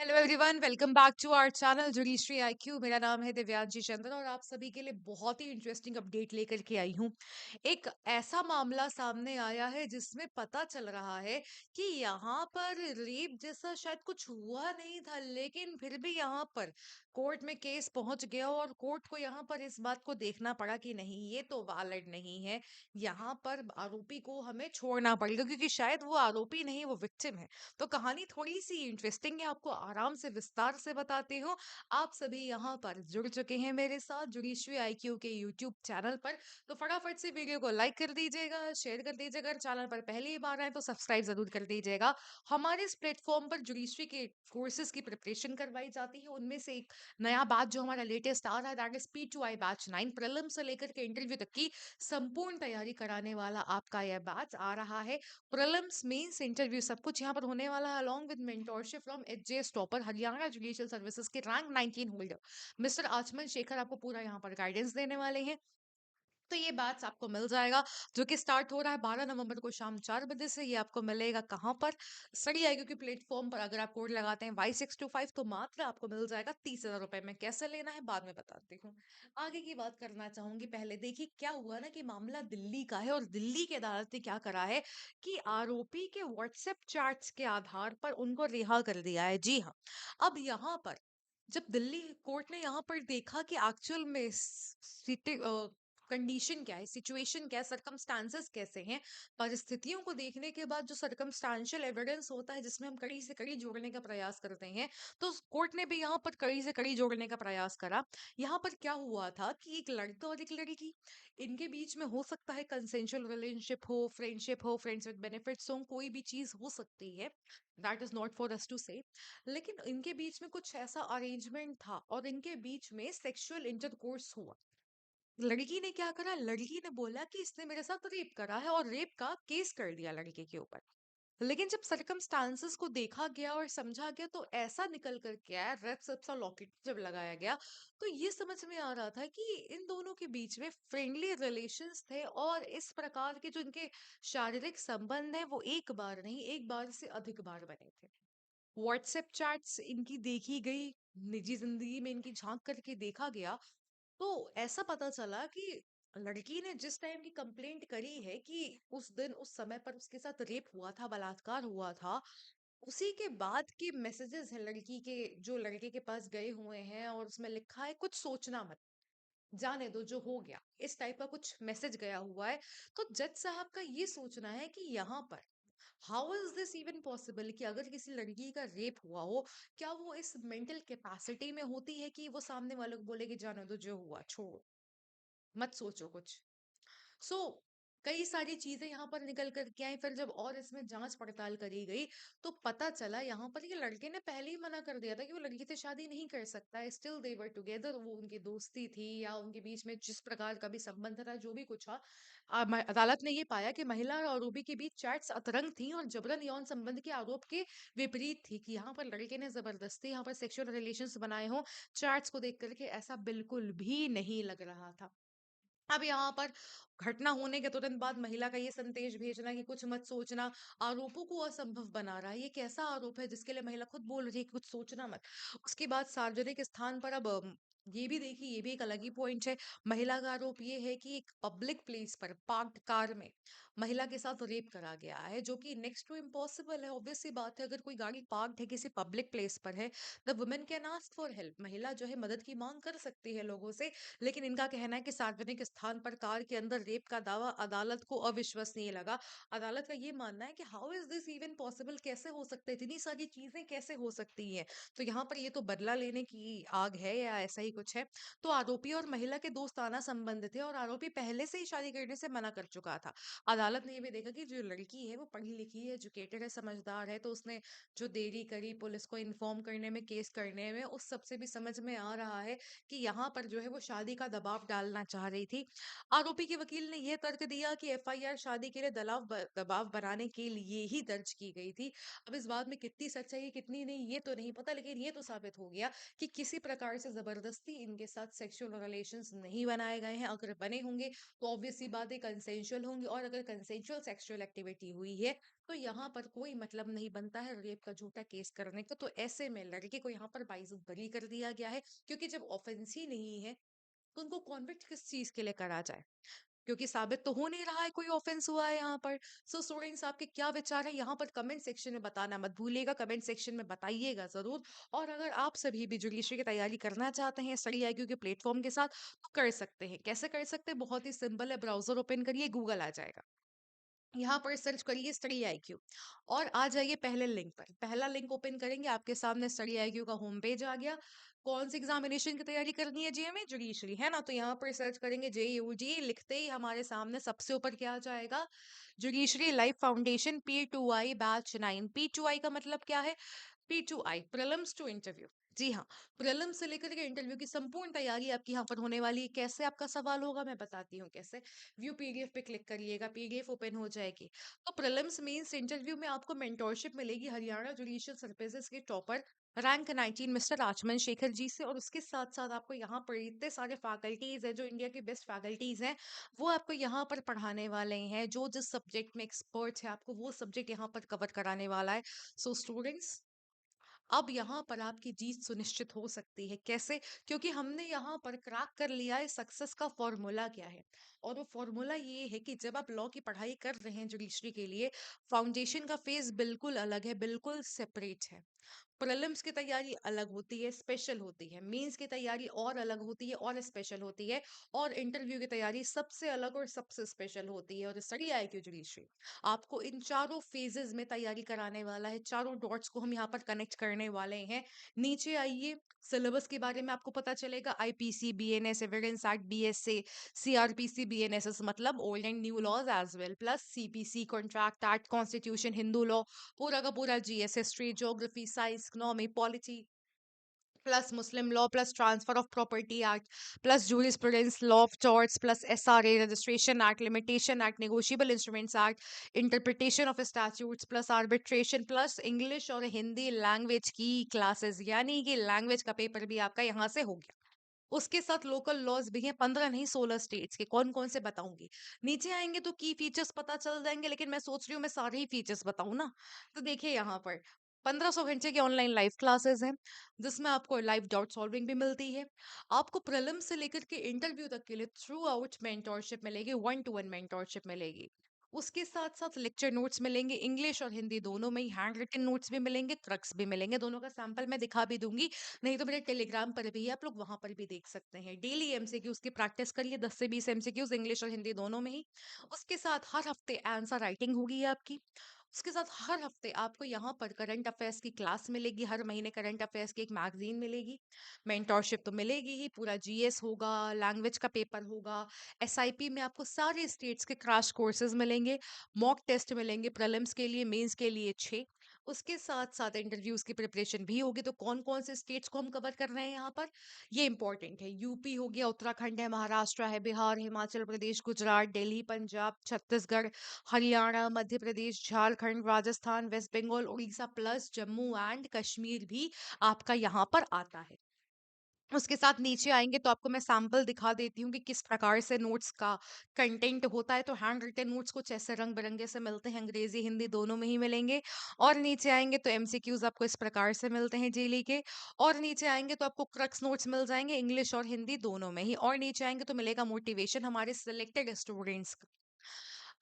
Hello everyone, welcome back to our channel judiciary IQ. मेरा नाम है दिव्यांशी चंद्रन और आप सभी के लिए बहुत ही इंटरेस्टिंग अपडेट लेकर के आई हूँ। एक ऐसा मामला सामने आया है जिसमें पता चल रहा है कि यहाँ पर रेप जैसा शायद कुछ हुआ नहीं था, लेकिन फिर भी यहाँ पर कोर्ट में केस पहुंच गया और कोर्ट को यहाँ पर इस बात को देखना पड़ा कि नहीं, ये तो वैलिड नहीं है। यहाँ पर आरोपी को हमें छोड़ना पड़ेगा क्योंकि शायद वो आरोपी नहीं, वो विक्टिम है। तो कहानी थोड़ी सी इंटरेस्टिंग है, आपको आराम से विस्तार से बताती हूँ। आप सभी यहाँ पर जुड़ चुके हैं मेरे साथ जुडिशरी आईक्यू के यूट्यूब चैनल पर, तो फटाफट से वीडियो को लाइक कर दीजिएगा, शेयर कर दीजिएगा। अगर चैनल पर पहली बार आए तो सब्सक्राइब जरूर कर दीजिएगा। हमारे इस प्लेटफॉर्म पर जुडिशरी के कोर्सेज की प्रिपरेशन करवाई जाती है। उनमें से एक नया बैच जो हमारा लेटेस्ट आ रहा है, that is P2I batch 9 prelim से लेकर के इंटरव्यू तक की संपूर्ण तैयारी कराने वाला आपका यह बैच आ रहा है। प्रीलिम्स मेंस इंटरव्यू सब कुछ यहाँ पर होने वाला है, along with mentorship from HJS topper Haryana judicial services के rank 19 holder mister Achman Shekhar आपको पूरा यहाँ पर गाइडेंस देने वाले हैं। तो ये बैच आपको मिल जाएगा, जो कि स्टार्ट हो रहा है 12 नवंबर को शाम 4 बजे से। ये आपको मिलेगा कहाँ पर? स्टडी आई क्योंकि प्लेटफॉर्म पर अगर आप कोड लगाते हैं Y625 तो मात्र आपको मिल जाएगा 30,000 रुपए में। कैसे लेना है बाद में बताती हूँ। आगे की बात करना चाहूंगी, पहले देखिए क्या हुआ ना कि मामला दिल्ली का है और दिल्ली की अदालत ने क्या करा है कि आरोपी के व्हाट्सएप चैट्स के आधार पर उनको रिहा कर दिया है। जी हाँ, अब यहाँ पर जब दिल्ली कोर्ट ने यहाँ पर देखा कि एक्चुअल में कंडीशन क्या है, सिचुएशन क्या है, सरकमस्टांसेस कैसे हैं, परिस्थितियों को देखने के बाद जो सरकमस्टांशियल एविडेंस होता है जिसमें हम कड़ी से कड़ी जोड़ने का प्रयास करते हैं, तो कोर्ट ने भी यहाँ पर कड़ी से कड़ी जोड़ने का प्रयास करा। यहाँ पर क्या हुआ था कि एक लड़का और एक लड़की, इनके बीच में हो सकता है कंसेंशुअल रिलेशनशिप हो, फ्रेंड्स विद बेनिफिट्स हो, कोई भी चीज हो सकती है, that is not for us to say. लेकिन इनके बीच में कुछ ऐसा अरेंजमेंट था और इनके बीच में सेक्सुअल इंटरकोर्स हुआ। लड़की ने क्या करा, लड़की ने बोला कि इसने मेरे साथ रेप करा है और रेप का केस कर दिया लड़के के ऊपर। लेकिन जब सरकमस्टांसेस को देखा गया और समझा गया तो ऐसा निकल कर के आया, रेप सब लॉकेट जब लगाया गया तो ये समझ में आ रहा था कि इन दोनों के बीच में फ्रेंडली रिलेशंस थे और इस प्रकार के जो इनके शारीरिक संबंध है वो एक बार नहीं, एक बार से अधिक बार बने थे। व्हाट्सएप चैट्स इनकी देखी गई, निजी जिंदगी में इनकी झांक करके देखा गया, तो ऐसा पता चला कि लड़की ने जिस टाइम की कंप्लेंट करी है कि उस दिन उस समय पर उसके साथ रेप हुआ था, बलात्कार हुआ था, उसी के बाद के मैसेजेस हैं लड़की के जो लड़के के पास गए हुए हैं और उसमें लिखा है कुछ सोचना मत, जाने दो जो हो गया, इस टाइप का कुछ मैसेज गया हुआ है। तो जज साहब का ये सोचना है कि यहाँ पर how is this even possible कि अगर किसी लड़की का रेप हुआ हो, क्या वो इस मेंटल कैपेसिटी में होती है कि वो सामने वालों को बोले कि जाने दो जो हुआ छोड़ो, मत सोचो कुछ। सो कई सारी चीजें यहाँ पर निकल कर के आई। फिर जब और इसमें जांच पड़ताल करी गई तो पता चला यहाँ पर ये लड़के ने पहले ही मना कर दिया था कि वो लड़की से शादी नहीं कर सकता है। स्टिल दे वर टुगेदर, वो उनकी दोस्ती थी या उनके बीच में जिस प्रकार का भी संबंध था, जो भी कुछ था। अदालत ने ये पाया कि महिला और आरोपी के बीच चैट्स अतरंग थी और जबरन यौन संबंध के आरोप के विपरीत थी, कि यहाँ पर लड़के ने जबरदस्ती यहाँ पर सेक्सुअल रिलेशंस बनाए हों। चैट्स को देख करके ऐसा बिल्कुल भी नहीं लग रहा था। अब यहाँ पर घटना होने के तुरंत बाद महिला का ये संदेश भेजना कि कुछ मत सोचना आरोपों को असंभव बना रहा है। ये कैसा आरोप है जिसके लिए महिला खुद बोल रही है कि कुछ सोचना मत। उसके बाद सार्वजनिक स्थान पर अब ये भी देखिए, ये भी एक अलग ही पॉइंट है। महिला का आरोप ये है कि एक पब्लिक प्लेस पर पार्क्ड कार में महिला के साथ रेप करा गया है, जो कि नेक्स्ट टू इम्पॉसिबल है। ऑब्वियस सी बात है, अगर कोई गाड़ी पार्क्ड है किसी पब्लिक प्लेस पर है, the women can ask for help, महिला जो है मदद की मांग कर सकती है लोगों से। लेकिन इनका कहना है कि सार्वजनिक स्थान पर कार के अंदर रेप का दावा अदालत को अविश्वसनीय लगा। अदालत का ये मानना है कि how is this even possible, कैसे हो सकता है, इतनी सारी चीजें कैसे हो सकती हैं। तो यहाँ पर ये तो बदला लेने की आग है या ऐसा ही कुछ है। तो आरोपी और महिला के दोस्ताना संबंध थे और आरोपी पहले से ही शादी करने से मना कर चुका था। अदालत ने ये भी देखा कि जो लड़की है वो पढ़ी लिखी है, एजुकेटेड है, समझदार है, तो उसने जो देरी करी पुलिस को इन्फॉर्म करने में, केस करने में, उस सब से भी समझ में आ रहा है कि यहाँ पर जो है वो शादी का दबाव डालना चाह रही थी। आरोपी के वकील ने यह तर्क दिया कि एफआईआर शादी के लिए दबाव बनाने के लिए ही दर्ज की गई थी। अब इस बात में कितनी सच्चाई है कितनी नहीं ये तो नहीं पता, लेकिन ये तो साबित हो गया कि किसी प्रकार से ज़बरदस्ती इनके साथ सेक्सुअल रिलेशंस नहीं बनाए गए हैं। अगर बने होंगे तो ऑब्वियस सी बात है कंसेंशुअल होंगे, और अगर कंसेंशुअल सेक्सुअल एक्टिविटी हुई है तो यहाँ पर कोई मतलब नहीं बनता है रेप का झूठा केस करने का। तो ऐसे में लड़के को यहाँ पर बाइज्जत बरी कर दिया गया है, क्योंकि जब ऑफेंस ही नहीं है तो उनको कॉन्विक्ट किस चीज के लिए करा जाए, क्योंकि साबित तो हो नहीं रहा है कोई ऑफेंस हुआ है यहाँ पर। सो स्टूडेंट्स, आपके क्या विचार है यहाँ पर कमेंट सेक्शन में बताना मत भूलिएगा, कमेंट सेक्शन में बताइएगा जरूर। और अगर आप सभी भी जुडिशरी की तैयारी करना चाहते हैं स्टडी आईक्यू के प्लेटफॉर्म के साथ, तो कर सकते हैं। कैसे कर सकते हैं? बहुत ही सिंपल है, ब्राउजर ओपन करिए, गूगल आ जाएगा, यहाँ पर सर्च करिए स्टडी आईक्यू और आ जाइए पहले लिंक पर। पहला लिंक ओपन करेंगे, आपके सामने स्टडी आईक्यू का होम पेज आ गया। कौन सी एग्जामिनेशन की तैयारी करनी है? जीएमए जुडिशरी, है ना? तो यहाँ पर सर्च करेंगे जेयूजी, लिखते ही हमारे सामने सबसे ऊपर क्या आ जाएगा? Judiciary life foundation P2I batch 9। P2I का मतलब क्या है? P2I prelims to interview. जी हाँ, प्रीलिम्स से लेकर के इंटरव्यू की संपूर्ण तैयारी आपकी यहाँ पर होने वाली है। कैसे आपका सवाल होगा मैं बताती हूँ कैसे। व्यू पीडीएफ पे क्लिक करिएगा, पीडीएफ ओपन हो जाएगी। तो प्रीलिम्स मींस इंटरव्यू में आपको मेंटोरशिप मिलेगी हरियाणा जुडिशियल सर्विसेज के topper rank 19 mister Achman Shekhar ji से। और उसके साथ साथ आपको यहाँ पर इतने सारे फैकल्टीज है जो इंडिया के बेस्ट फैकल्टीज हैं, वो आपको यहाँ पर पढ़ाने वाले हैं। जो जिस सब्जेक्ट में एक्सपर्ट है आपको वो सब्जेक्ट यहाँ पर कवर कराने वाला है। सो स्टूडेंट्स, अब यहाँ पर आपकी जीत सुनिश्चित हो सकती है। कैसे? क्योंकि हमने यहाँ पर क्रैक कर लिया है सक्सेस का फॉर्मूला क्या है। और वो फॉर्मूला ये है कि जब आप लॉ की पढ़ाई कर रहे हैं जुडिशरी के लिए, फाउंडेशन का फेज बिल्कुल अलग है, बिल्कुल सेपरेट है। प्रीलिम्स की तैयारी अलग होती है, स्पेशल होती है। मेंस की तैयारी और अलग होती है और स्पेशल होती है। और इंटरव्यू की तैयारी सबसे अलग और सबसे स्पेशल होती है। और स्टडी आईक्यू जुडिशरी आपको इन चारों फेजेस में तैयारी कराने वाला है। चारों डॉट्स को हम यहाँ पर कनेक्ट करने वाले हैं। नीचे आइए, सिलेबस के बारे में आपको पता चलेगा। IPC, BNS, evidence act, BSA, CrPC, BNSS मतलब old and new laws as well, plus CPC, contract act, constitution, Hindu law, पूरा का पूरा GS, history, geography, science, economy, polity, plus Muslim law, plus transfer of property act, plus jurisprudence, law of torts, plus SRA, registration act, limitation act, negotiable instruments act, interpretation of statutes, plus arbitration, plus English और Hindi language की classes, यानी कि language का paper भी आपका यहाँ से हो गया। उसके साथ लोकल लॉज भी हैं, 15 नहीं 16 स्टेट्स के। कौन कौन से बताऊंगी, नीचे आएंगे तो की फीचर्स पता चल जाएंगे, लेकिन मैं सोच रही हूँ मैं सारे ही फीचर्स बताऊं ना। तो देखिए यहाँ पर 1500 घंटे की ऑनलाइन लाइव क्लासेस हैं, जिसमें आपको लाइव डाउट सॉल्विंग भी मिलती है। आपको प्रीलिम्स से लेकर के इंटरव्यू तक के लिए थ्रू आउट मेंटोरशिप मिलेगी, 1-to-1 मेंटोरशिप मिलेगी। उसके साथ साथ लेक्चर नोट्स मिलेंगे, इंग्लिश और हिंदी दोनों में ही। हैंड रिटन नोट्स भी मिलेंगे, क्रक्स भी मिलेंगे, दोनों का सैंपल मैं दिखा भी दूंगी। नहीं तो मेरे टेलीग्राम पर भी है, आप लोग वहां पर भी देख सकते हैं। डेली एमसीक्यूज की प्रैक्टिस करिए, 10 से 20 एमसीक्यूज इंग्लिश और हिंदी दोनों में ही। उसके साथ हर हफ्ते आंसर राइटिंग होगी आपकी। उसके साथ हर हफ्ते आपको यहाँ पर करंट अफेयर्स की क्लास मिलेगी, हर महीने करंट अफेयर्स की एक मैगजीन मिलेगी। मेंटोरशिप तो मिलेगी ही, पूरा जीएस होगा, लैंग्वेज का पेपर होगा। एसआईपी में आपको सारे स्टेट्स के क्रैश कोर्सेज मिलेंगे, मॉक टेस्ट मिलेंगे प्रीलिम्स के लिए, मेंस के लिए 6। उसके साथ साथ इंटरव्यूज की प्रिपरेशन भी होगी। तो कौन कौन से स्टेट्स को हम कवर कर रहे हैं यहाँ पर, ये इंपॉर्टेंट है। यूपी हो गया, उत्तराखंड है, महाराष्ट्र है, Bihar, Himachal Pradesh, Gujarat, Delhi, Punjab, Chhattisgarh, Haryana, Madhya Pradesh, Jharkhand, Rajasthan, west Bengal, Orissa, plus Jammu and Kashmir भी आपका यहाँ पर आता है। उसके साथ नीचे आएंगे तो आपको मैं सैंपल दिखा देती हूँ कि किस प्रकार से नोट्स का कंटेंट होता है। तो हैंड रिटन नोट्स कुछ ऐसे रंग बिरंगे से मिलते हैं, अंग्रेजी हिंदी दोनों में ही मिलेंगे। और नीचे आएंगे तो एमसीक्यूज आपको इस प्रकार से मिलते हैं जेली के। और नीचे आएंगे तो आपको क्रक्स नोट्स मिल जाएंगे, इंग्लिश और हिंदी दोनों में ही। और नीचे आएंगे तो मिलेगा मोटिवेशन हमारे सिलेक्टेड स्टूडेंट्स।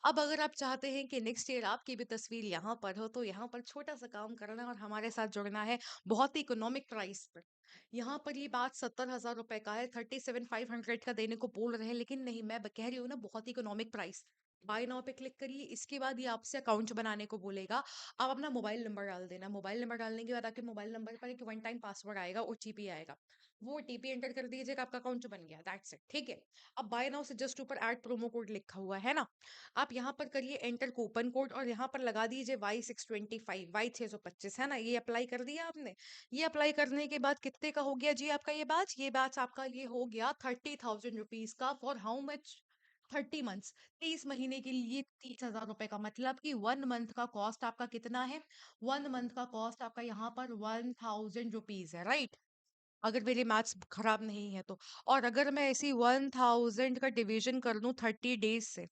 अब अगर आप चाहते हैं कि नेक्स्ट ईयर आपकी भी तस्वीर यहाँ पर हो, तो यहाँ पर छोटा सा काम करना है और हमारे साथ जुड़ना है बहुत ही इकोनॉमिक प्राइस पर। यहाँ पर ये बात 70,000 रुपए का है, 37,500 का देने को बोल रहे हैं, लेकिन नहीं, मैं कह रही हूँ ना बहुत ही इकोनॉमिक प्राइस। बाय नाउ पे क्लिक करिए, इसके बाद ये आपसे अकाउंट बनाने को बोलेगा। आप अपना मोबाइल नंबर डाल देना, मोबाइल नंबर डालने के बाद आपके मोबाइल नंबर पर एक वन टाइम पासवर्ड आएगा, ओटीपी आएगा। वो ओटीपी एंटर कर दीजिएगा, आपका अकाउंट बन गया, दैट्स इट। ठीक है। अब बाय नाउ से जस्ट ऊपर ऐड प्रोमो कोड लिखा हुआ है ना, आप यहाँ पर करिए एंटर कूपन कोड और यहाँ पर लगा दीजिए Y625, Y625, है ना, ये अप्लाई कर दिया आपने। ये अप्लाई करने के बाद कितने का हो गया जी आपका ये बैच आपका ये हो गया 30,000 रुपीज का। For how much? 30 मंथ्स, 30 महीने के लिए 30,000 रुपए का मतलब कि 1 मंथ का कॉस्ट आपका कितना है? 1 मंथ का कॉस्ट आपका यहाँ पर 1,000 रुपीज है, राइट। अगर मेरी मैथ्स खराब नहीं है तो। और अगर मैं ऐसी 1000 का डिवीजन कर दूं 30 डेज से,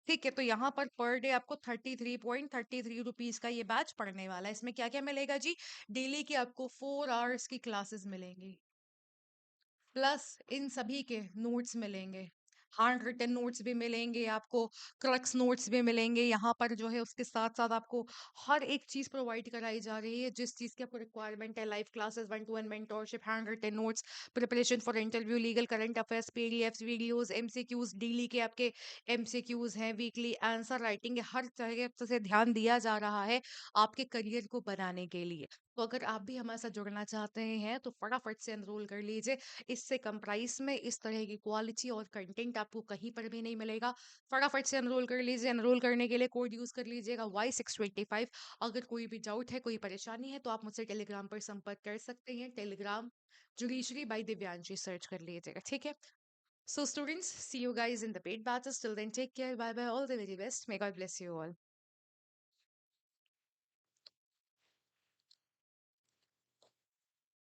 ठीक है, तो यहाँ पर डे आपको 33.33 रुपीज का ये बैच पड़ने वाला है। इसमें क्या क्या मिलेगा जी? डेली की आपको 4 आवर्स की क्लासेस मिलेंगी, प्लस इन सभी के नोट्स मिलेंगे, हैंड रिटन नोट्स भी मिलेंगे आपको, क्रक्स नोट्स भी मिलेंगे। यहाँ पर जो है उसके साथ साथ आपको हर एक चीज प्रोवाइड कराई जा रही है जिस चीज की आपको रिक्वायरमेंट है। Live classes, 1-to-1 mentorship, hand written notes, preparation for interview, legal current affairs, PDFs, videos, MCQs, daily के आपके एमसीक्यूज हैं, वीकली आंसर राइटिंग है। हर तरह से ध्यान दिया जा रहा है आपके करियर को बनाने के लिए। तो अगर आप भी हमारे साथ जुड़ना चाहते हैं तो फटाफट से एनरोल कर लीजिए। इससे कम प्राइस में इस तरह की क्वालिटी और कंटेंट आपको कहीं पर भी नहीं मिलेगा। फटाफट से एनरोल कर लीजिए। एनरोल करने के लिए कोड यूज कर लीजिएगा Y625। अगर कोई भी डाउट है, कोई परेशानी है, तो आप मुझसे टेलीग्राम पर संपर्क कर सकते हैं। Telegram judiciary by Divyanshi search कर लीजिएगा, ठीक है। So students, see you guys in the paid batches. Till then take care, bye bye, all the very best, may God bless you all.